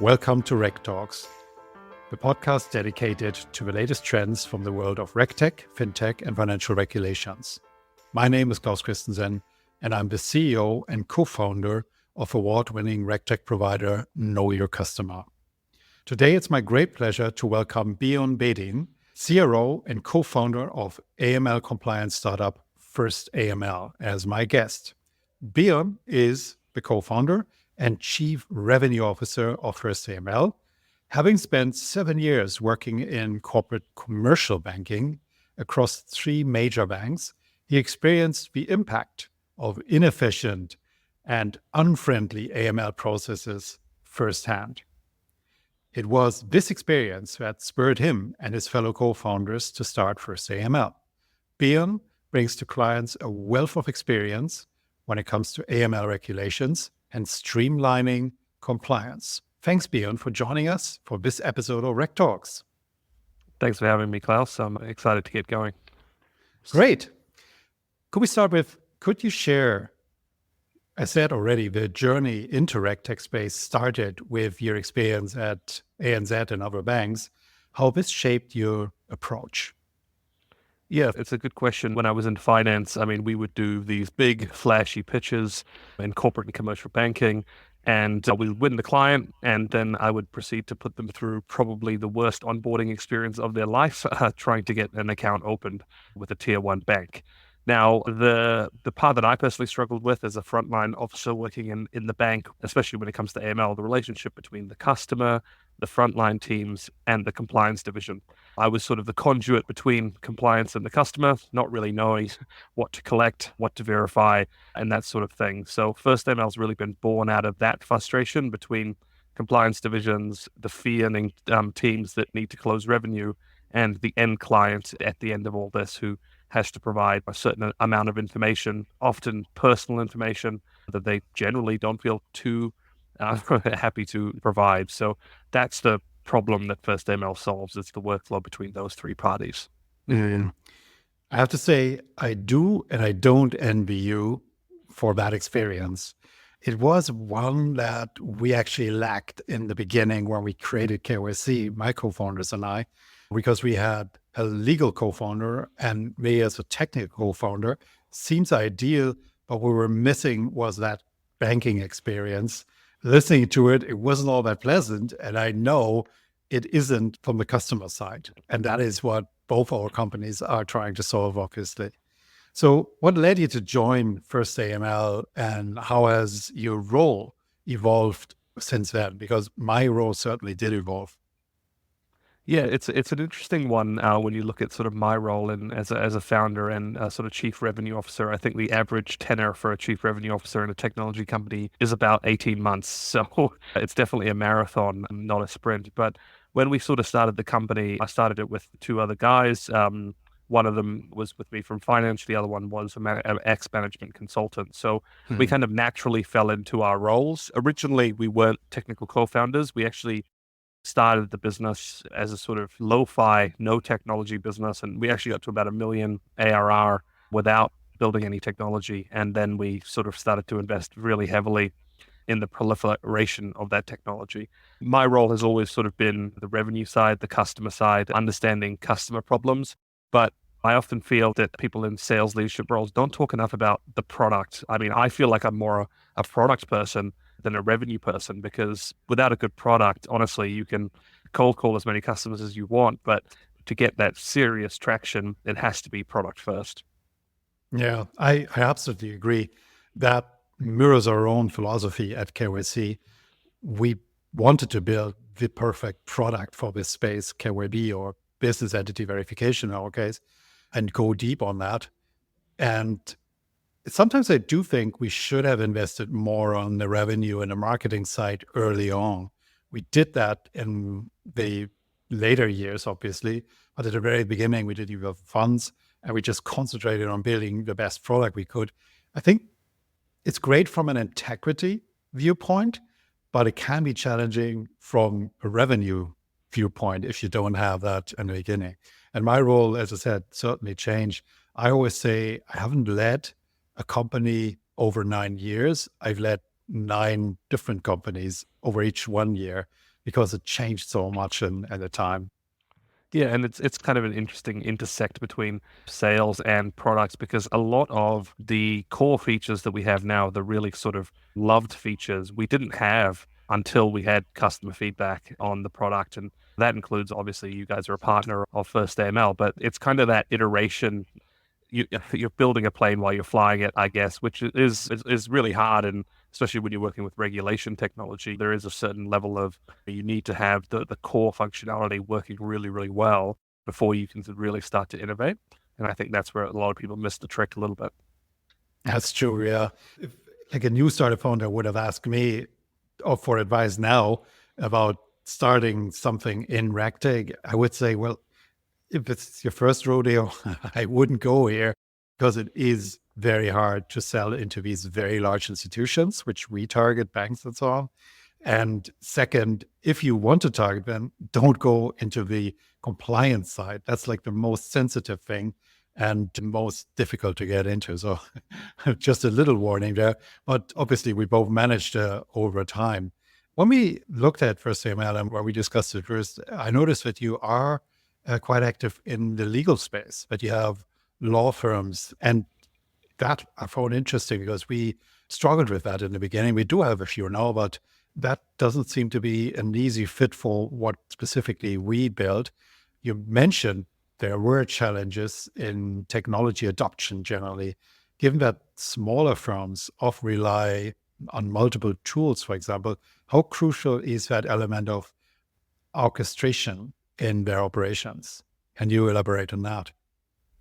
Welcome to RegTalks, the podcast dedicated to the latest trends from the world of RegTech, FinTech, and financial regulations. My name is Claus Christensen, and I'm the CEO and co-founder of award-winning RegTech provider Know Your Customer. Today, it's my great pleasure to welcome Bion Behdin, CRO and co-founder of AML compliance startup First AML, as my guest. Bion is the co-founder and Chief Revenue Officer of First AML. Having spent 7 years working in corporate commercial banking across 3 major banks, he experienced the impact of inefficient and unfriendly AML processes firsthand. It was this experience that spurred him and his fellow co-founders to start First AML. Bion brings to clients a wealth of experience when it comes to AML regulations and streamlining compliance. Thanks, Bion, for joining us for this episode of RegTalks. Thanks for having me, Klaus. I'm excited to get going. Great. Could you share, I said already, the journey into RegTech space started with your experience at ANZ and other banks, how this shaped your approach? Yeah, it's a good question. When I was in finance, we would do these big, flashy pitches in corporate and commercial banking, and we would win the client, and then I would proceed to put them through probably the worst onboarding experience of their life, trying to get an account opened with a tier 1 bank. Now, the part that I personally struggled with as a frontline officer working in the bank, especially when it comes to AML, the relationship between the customer, the frontline teams, and the compliance division. I was sort of the conduit between compliance and the customer, not really knowing what to collect, what to verify, and that sort of thing. So First AML has really been born out of that frustration between compliance divisions, the fee-earning teams that need to close revenue, and the end client at the end of all this who has to provide a certain amount of information, often personal information, that they generally don't feel too happy to provide. So that's the problem that First AML solves. It's the workflow between those 3 parties. I have to say, I do and I don't envy you for that experience. It was one that we actually lacked in the beginning when we created KYC, my co-founders and I, because we had a legal co-founder and me as a technical co-founder. Seems ideal, but what we were missing was that banking experience. Listening to it, it wasn't all that pleasant, and I know it isn't from the customer side. And that is what both our companies are trying to solve, obviously. So what led you to join First AML, and how has your role evolved since then? Because my role certainly did evolve. Yeah, it's an interesting one when you look at sort of my role as a founder and sort of chief revenue officer. I think the average tenure for a chief revenue officer in a technology company is about 18 months. So it's definitely a marathon, not a sprint. But when we sort of started the company, I started it with 2 other guys. One of them was with me from finance. The other one was an ex-management consultant. So we kind of naturally fell into our roles. Originally, we weren't technical co-founders. We actually started the business as a sort of lo-fi, no technology business. And we actually got to about 1 million ARR without building any technology. And then we sort of started to invest really heavily in the proliferation of that technology. My role has always sort of been the revenue side, the customer side, understanding customer problems. But I often feel that people in sales leadership roles don't talk enough about the product. I feel like I'm more a product person than a revenue person, because without a good product, honestly, you can cold call as many customers as you want, but to get that serious traction, it has to be product first. Yeah, I absolutely agree. That mirrors our own philosophy at KYC. We wanted to build the perfect product for this space, KYB, or business entity verification in our case, and go deep on that. And sometimes I do think we should have invested more on the revenue and the marketing side early on. We did that in the later years, obviously, but at the very beginning, we didn't even have funds, and we just concentrated on building the best product we could. I think it's great from an integrity viewpoint, but it can be challenging from a revenue viewpoint if you don't have that in the beginning. And my role, as I said, certainly changed. I always say I haven't led a company over 9 years. I've led 9 different companies over each 1 year. because it changed so much at the time. Yeah, and it's kind of an interesting intersect between sales and products because a lot of the core features that we have now, the really sort of loved features, we didn't have until we had customer feedback on the product. And that includes obviously you guys are a partner of First AML, but it's kind of that iteration you're building a plane while you're flying it, I guess, which is really hard, and especially when you're working with regulation technology, there is a certain level of you need to have the core functionality working really, really well before you can really start to innovate. And I think that's where a lot of people miss the trick a little bit. That's true. Yeah. If like a new startup founder would have asked me for advice now about starting something in RegTech, I would say, well, if it's your first rodeo, I wouldn't go here because it is very hard to sell into these very large institutions, which we target, banks and so on. And second, if you want to target them, don't go into the compliance side. That's like the most sensitive thing and the most difficult to get into. So just a little warning there. But obviously, we both managed over time. When we looked at First AML and where we discussed it first, I noticed that you are quite active in the legal space, that you have law firms. And that I found interesting because we struggled with that in the beginning. We do have a few now, but that doesn't seem to be an easy fit for what specifically we built. You mentioned there were challenges in technology adoption generally, given that smaller firms often rely on multiple tools, for example. How crucial is that element of orchestration in their operations? Can you elaborate on that?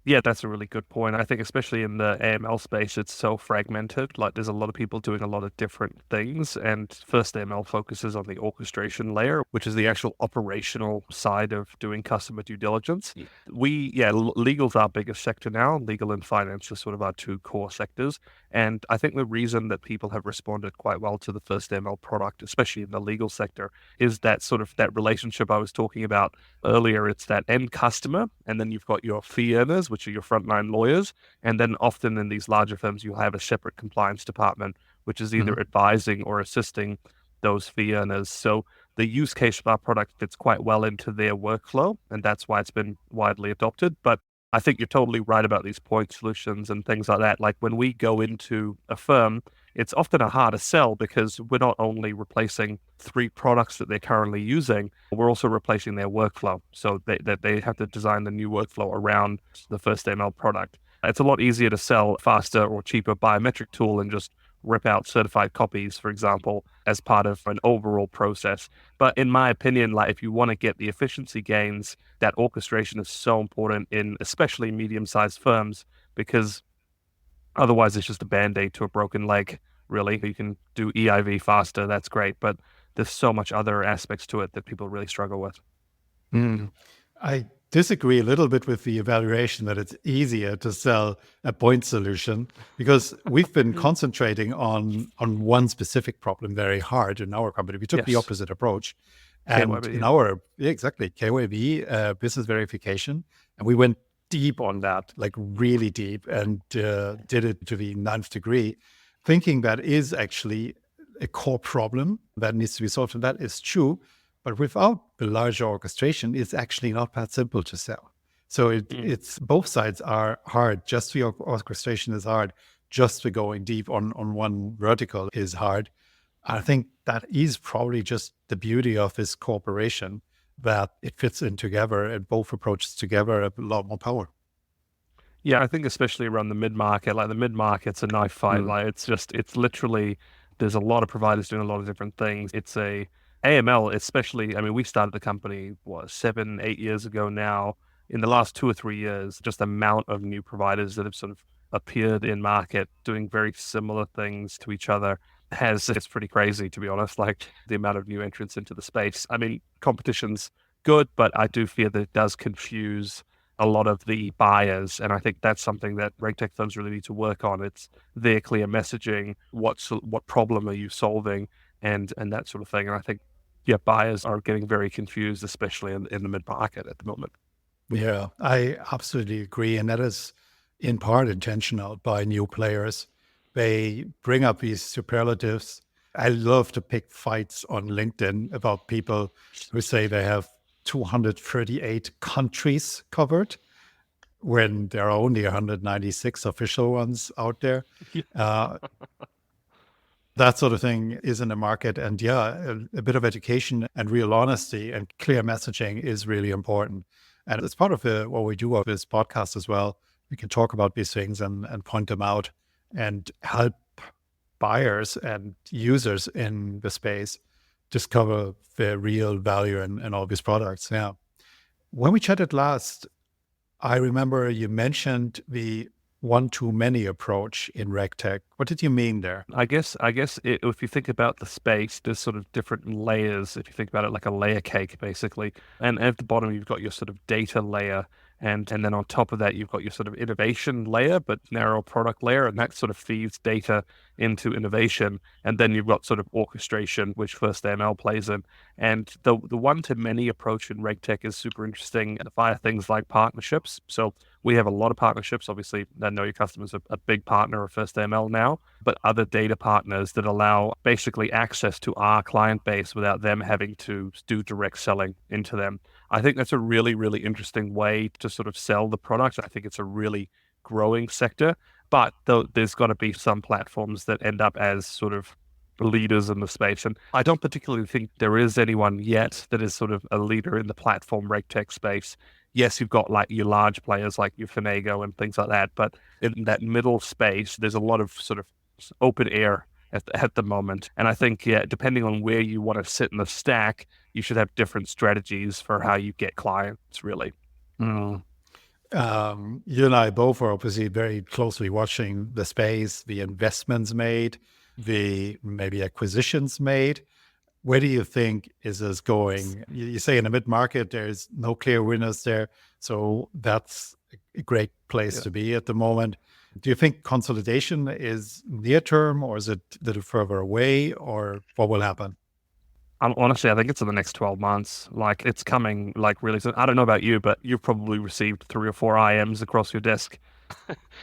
Yeah, that's a really good point. I think especially in the AML space, it's so fragmented. Like there's a lot of people doing a lot of different things. And First AML focuses on the orchestration layer, which is the actual operational side of doing customer due diligence. Legal's our biggest sector now. Legal and finance are sort of our two core sectors. And I think the reason that people have responded quite well to the First AML product, especially in the legal sector, is that sort of that relationship I was talking about earlier. It's that end customer, and then you've got your fee earners, which are your frontline lawyers. And then often in these larger firms, you'll have a separate compliance department, which is either advising or assisting those fee earners. So the use case of our product fits quite well into their workflow, and that's why it's been widely adopted. But I think you're totally right about these point solutions and things like that. Like when we go into a firm, it's often a harder sell because we're not only replacing 3 products that they're currently using, we're also replacing their workflow. So they have to design the new workflow around the First ML product. It's a lot easier to sell faster or cheaper biometric tool and just rip out certified copies, for example, as part of an overall process. But in my opinion, like if you want to get the efficiency gains, that orchestration is so important in especially medium-sized firms because otherwise it's just a band-aid to a broken leg, really. You can do EIV faster, that's great, but there's so much other aspects to it that people really struggle with. I disagree a little bit with the evaluation that it's easier to sell a point solution because we've been concentrating on one specific problem very hard in our company. We took the opposite approach. And KYB, in our, exactly, KYB, business verification, and we went deep on that, like really deep, and did it to the 9th degree, thinking that is actually a core problem that needs to be solved. And that is true. But without the larger orchestration, it's actually not that simple to sell. So it's both sides are hard. Just the orchestration is hard. Just the going deep on one vertical is hard. I think that is probably just the beauty of this cooperation, that it fits in together and both approaches together have a lot more power. Yeah, I think especially around the mid-market, like the mid-market's a knife fight. Like it's literally, there's a lot of providers doing a lot of different things. It's a AML, especially, I mean, we started the company, 7, 8 years ago now. In the last 2 or 3 years, just the amount of new providers that have sort of appeared in market doing very similar things to each other it's pretty crazy, to be honest, like the amount of new entrants into the space. I mean, competition's good, but I do fear that it does confuse a lot of the buyers. And I think that's something that RegTech firms really need to work on. It's their clear messaging, what problem are you solving, and that sort of thing. And I think, buyers are getting very confused, especially in the mid-market at the moment. Yeah, I absolutely agree. And that is in part intentional by new players. They bring up these superlatives I love to pick fights on LinkedIn about people who say they have 238 countries covered when there are only 196 official ones out there. Yeah. Uh, that sort of thing is in the market. And yeah, a bit of education and real honesty and clear messaging is really important. And it's part of what we do of this podcast as well. We can talk about these things and point them out and help buyers and users in the space discover the real value in all these products. Yeah. When we chatted last, I remember you mentioned the one-to-many approach in RegTech. What did you mean there? If you think about the space, there's sort of different layers. If you think about it like a layer cake, basically, and at the bottom you've got your sort of data layer, and then on top of that you've got your sort of innovation layer, but narrow product layer, and that sort of feeds data into innovation, and then you've got sort of orchestration, which First AML plays in, and the one-to-many approach in RegTech is super interesting via things like partnerships. So we have a lot of partnerships. Obviously, I know your customers are a big partner of First AML now, but other data partners that allow basically access to our client base without them having to do direct selling into them. I think that's a really, really interesting way to sort of sell the product. I think it's a really growing sector, but there's got to be some platforms that end up as sort of leaders in the space. And I don't particularly think there is anyone yet that is sort of a leader in the platform RegTech space. Yes, you've got like your large players like your Finego and things like that, but in that middle space, there's a lot of sort of open air at the moment. And I think, yeah, depending on where you want to sit in the stack, you should have different strategies for how you get clients, really. Mm. You and I both are obviously very closely watching the space, the investments made, the maybe acquisitions made. Where do you think is this going? You say in the mid-market, there's no clear winners there. So that's a great place Yeah. to be at the moment. Do you think consolidation is near term, or is it a little further away, or what will happen? Honestly, I think it's in the next 12 months. Like it's coming like really soon. I don't know about you, but you've probably received 3 or 4 IMs across your desk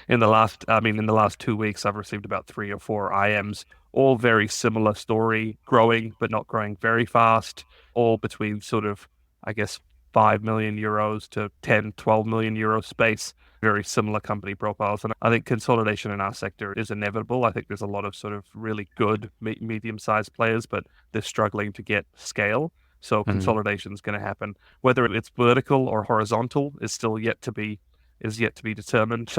in the last 2 weeks, I've received about 3 or 4 IMs, all very similar story, growing, but not growing very fast, all between sort of, I guess, 5 million euros to 10, 12 million euro space, very similar company profiles. And I think consolidation in our sector is inevitable. I think there's a lot of sort of really good medium-sized players, but they're struggling to get scale. So Mhm. consolidation is going to happen. Whether it's vertical or horizontal is yet to be determined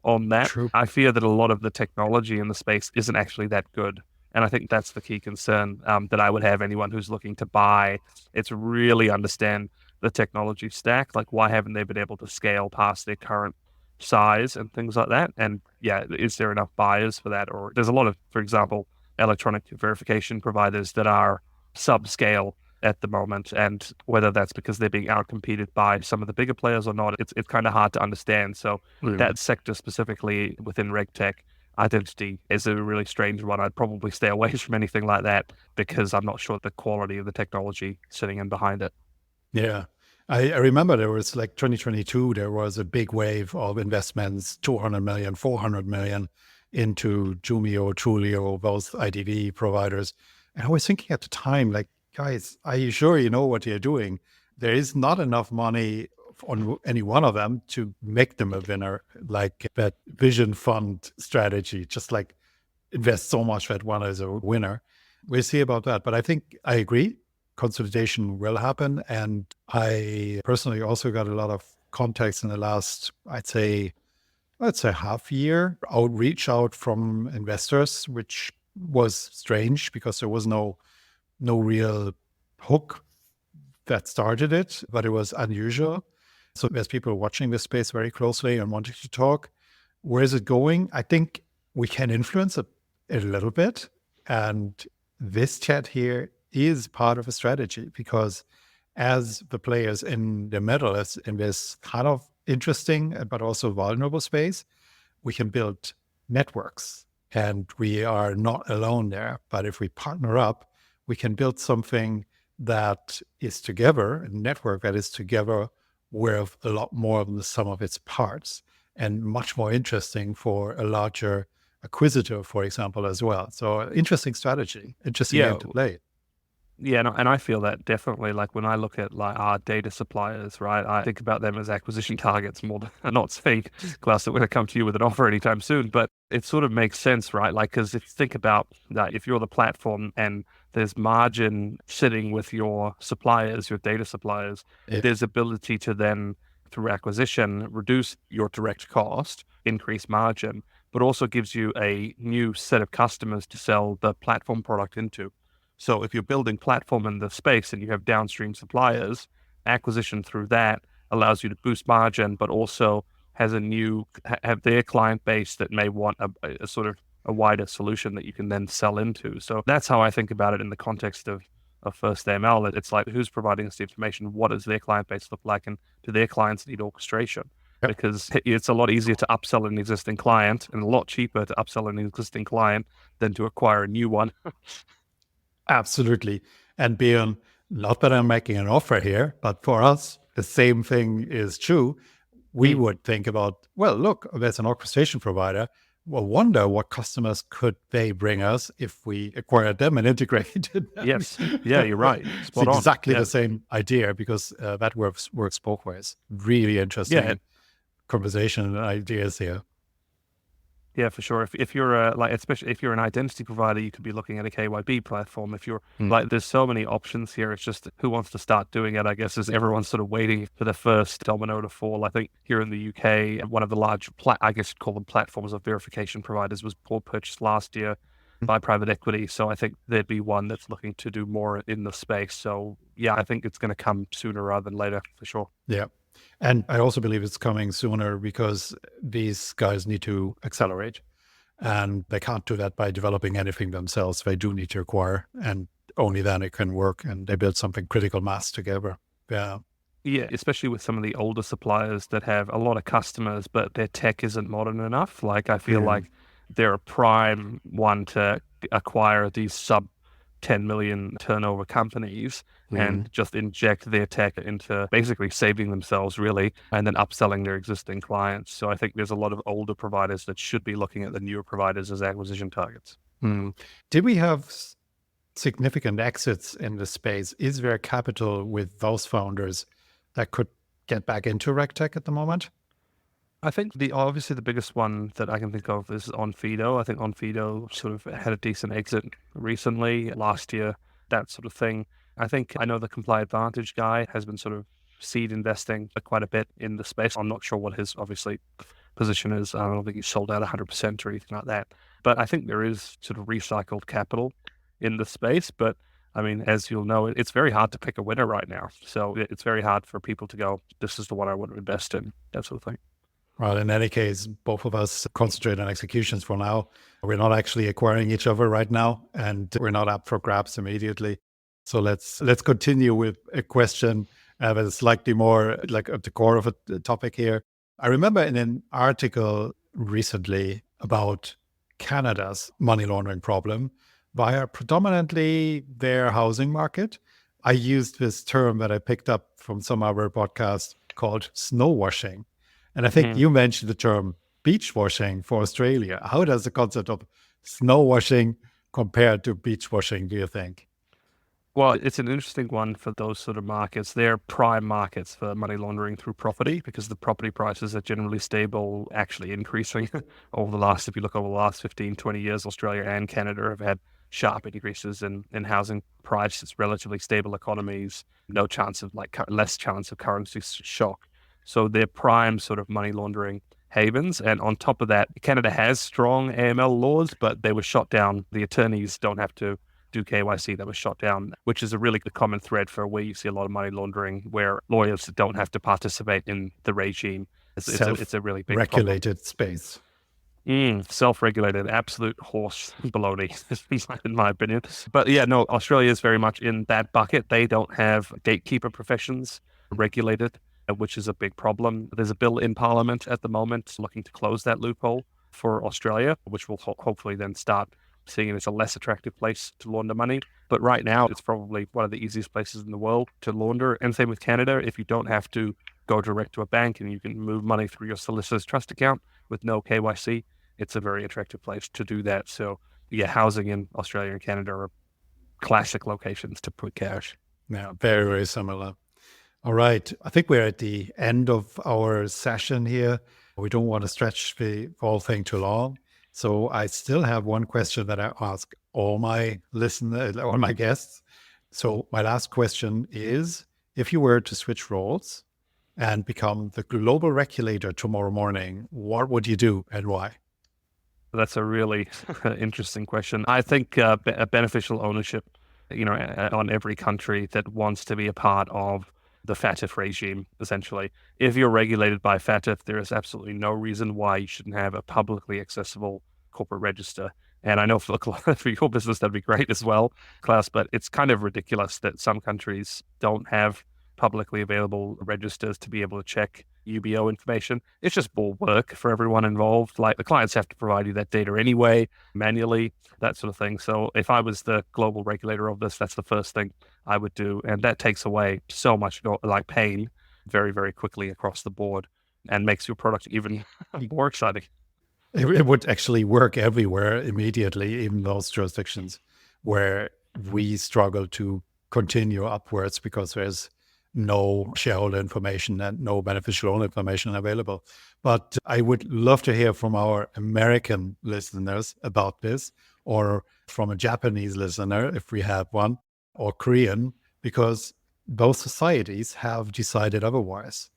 on that. True. I fear that a lot of the technology in the space isn't actually that good. And I think that's the key concern that I would have anyone who's looking to buy. It's really understand the technology stack. Like, why haven't they been able to scale past their current size and things like that? And yeah, is there enough buyers for that? Or there's a lot of, for example, electronic verification providers that are subscale at the moment, and whether that's because they're being outcompeted by some of the bigger players or not, it's kind of hard to understand. So Mm. that sector specifically within RegTech, identity is a really strange one. I'd probably stay away from anything like that because I'm not sure the quality of the technology sitting in behind it. Yeah. I remember there was like 2022, there was a big wave of investments, 200 million, 400 million into Jumio, Trulio, both IDV providers. And I was thinking at the time, like, guys, are you sure you know what you're doing? There is not enough money on any one of them to make them a winner, like that vision fund strategy, just like invest so much that one is a winner. We'll see about that. But I think I agree. Consolidation will happen. And I personally also got a lot of contacts in the last, let's say half year, outreach out from investors, which was strange because there was no real hook that started it, but it was unusual. So there's people watching this space very closely and wanting to talk. Where is it going? I think we can influence it a little bit. And this chat here is part of a strategy because as the players in the middle, as in this kind of interesting but also vulnerable space, we can build networks and we are not alone there. But if we partner up, we can build something that is together, a network that is together worth a lot more than the sum of its parts and much more interesting for a larger acquisitor, for example, as well. So interesting strategy, interesting Yeah, game to play. yeah, no, and I feel that definitely. Like when I look at like our data suppliers, right? I think about them as acquisition targets more than I'm not saying, Klaus, that we're going to come to you with an offer anytime soon, but it sort of makes sense, right? Like, because if you think about that, if you're the platform and there's margin sitting with your suppliers, your data suppliers, Yeah. there's ability to then, through acquisition, reduce your direct cost, increase margin, but also gives you a new set of customers to sell the platform product into. So if you're building platform in the space and you have downstream suppliers, acquisition through that allows you to boost margin, but also has have their client base that may want a sort of a wider solution that you can then sell into. So that's how I think about it in the context of First AML. It's like, who's providing us the information? What does their client base look like? And do their clients need orchestration? Yep. Because it's a lot easier to upsell an existing client and a lot cheaper to upsell an existing client than to acquire a new one. Absolutely. And Bion, not that I'm making an offer here, but for us, the same thing is true. We would think about, well, look, there's an orchestration provider. Well, wonder what customers could they bring us if we acquired them and integrated them. Yes. Yeah, you're right. It's Spot on. exactly Yeah. the same idea, because that works both ways. Really interesting Yeah. conversation and ideas here. Yeah, for sure. If you're like, especially if you're an identity provider, you could be looking at a KYB platform. If you're like, there's so many options here. It's just who wants to start doing it, I guess, is everyone's sort of waiting for the first domino to fall. I think here in the UK, one of the large, I guess you'd call them platforms of verification providers, was purchased last year by private equity. So I think there'd be one that's looking to do more in the space. So yeah, I think it's going to come sooner rather than later, for sure. Yeah. And I also believe it's coming sooner because these guys need to accelerate, and they can't do that by developing anything themselves. They do need to acquire, and only then it can work, and they build something critical mass together. Yeah. Yeah, especially with some of the older suppliers that have a lot of customers, but their tech isn't modern enough. Like, I feel like they're a prime one to acquire these sub 10 million turnover companies and just inject their tech into basically saving themselves, really, and then upselling their existing clients. So I think there's a lot of older providers that should be looking at the newer providers as acquisition targets. Did we have significant exits in the space? Is there capital with those founders that could get back into RegTech at the moment? I think obviously the biggest one that I can think of is Onfido. I think Onfido sort of had a decent exit recently, last year, that sort of thing. I know the Comply Advantage guy has been sort of seed investing quite a bit in the space. I'm not sure what his obviously position is. I don't think he's sold out 100% or anything like that. But I think there is sort of recycled capital in the space. But I mean, as you'll know, it's very hard to pick a winner right now. So it's very hard for people to go, this is the one I want to invest in, that sort of thing. Well, in any case, both of us concentrate on executions for now. We're not actually acquiring each other right now, and we're not up for grabs immediately. So let's continue with a question that is slightly more like at the core of the topic here. I remember in an article recently about Canada's money laundering problem via predominantly their housing market. I used this term that I picked up from some other podcast called snow washing. And I think you mentioned the term beach washing for Australia. How does the concept of snow washing compare to beach washing, do you think? Well, it's an interesting one for those sort of markets. They're prime markets for money laundering through property, because the property prices are generally stable, actually increasing over the last, if you look over the last 15, 20 years, Australia and Canada have had sharp increases in housing prices, relatively stable economies, no chance of less chance of currency shock. So they're prime sort of money laundering havens. And on top of that, Canada has strong AML laws, but they were shot down. The attorneys don't have to do KYC, that was shot down, which is a really common thread for where you see a lot of money laundering, where lawyers don't have to participate in the regime. It's a really big regulated space. Self-regulated, absolute horse baloney, in my opinion. But yeah, no, Australia is very much in that bucket. They don't have gatekeeper professions regulated, which is a big problem. There's a bill in Parliament at the moment looking to close that loophole for Australia, which will hopefully then start seeing it as a less attractive place to launder money. But right now, it's probably one of the easiest places in the world to launder. And same with Canada, if you don't have to go direct to a bank and you can move money through your solicitor's trust account with no KYC, it's a very attractive place to do that. So yeah, housing in Australia and Canada are classic locations to put cash. Yeah, very, very similar. All right. I think we're at the end of our session here. We don't want to stretch the whole thing too long. So I still have one question that I ask all my listeners, all my guests. So my last question is, if you were to switch roles and become the global regulator tomorrow morning, what would you do and why? That's a really interesting question. I think a beneficial ownership, on every country that wants to be a part of the FATF regime, essentially. If you're regulated by FATF, there is absolutely no reason why you shouldn't have a publicly accessible corporate register. And I know for your business, that'd be great as well, Klaus, but it's kind of ridiculous that some countries don't have publicly available registers to be able to check UBO information. It's just more work for everyone involved. Like the clients have to provide you that data anyway, manually, that sort of thing. So if I was the global regulator of this, that's the first thing I would do. And that takes away so much like pain very, very quickly across the board and makes your product even more exciting. It would actually work everywhere immediately, even those jurisdictions where we struggle to continue upwards because there's no shareholder information and no beneficial owner information available. But I would love to hear from our American listeners about this, or from a Japanese listener, if we have one, or Korean, because both societies have decided otherwise.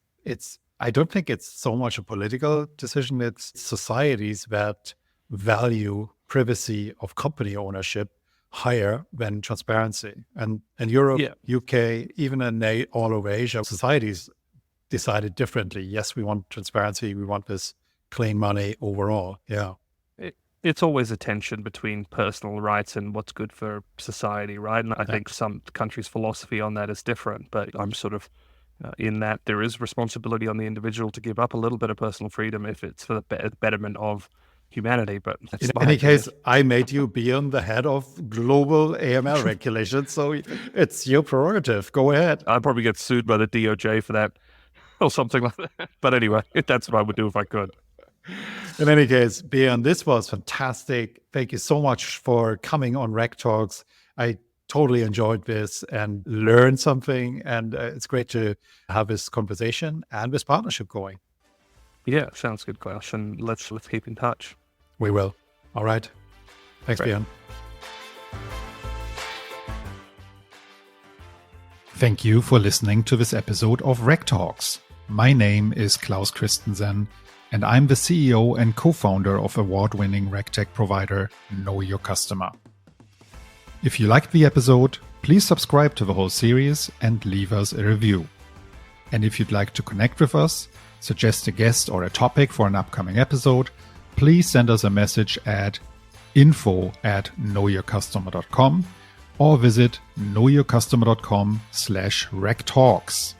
I don't think it's so much a political decision. It's societies that value privacy of company ownership higher than transparency. And in Europe, UK, even in all over Asia, societies decided differently. Yes, we want transparency. We want this clean money overall. Yeah. It's always a tension between personal rights and what's good for society, right? And I think some countries' philosophy on that is different, but I'm sort of in that there is responsibility on the individual to give up a little bit of personal freedom if it's for the betterment of humanity. But in any case, I made you be on the head of global AML regulations, so it's your prerogative. Go ahead. I'd probably get sued by the DOJ for that or something like that. But anyway, that's what I would do if I could. In any case, Bion, this was fantastic. Thank you so much for coming on RegTalks. I totally enjoyed this and learned something. And it's great to have this conversation and this partnership going. Yeah, sounds good, Klaus. And let's keep in touch. We will. All right. Thanks, Bion. Thank you for listening to this episode of RegTalks. My name is Claus Christensen, and I'm the CEO and co-founder of award-winning RegTech provider Know Your Customer. If you liked the episode, please subscribe to the whole series and leave us a review. And if you'd like to connect with us, suggest a guest or a topic for an upcoming episode, please send us a message at info@knowyourcustomer.com or visit knowyourcustomer.com/RegTalks.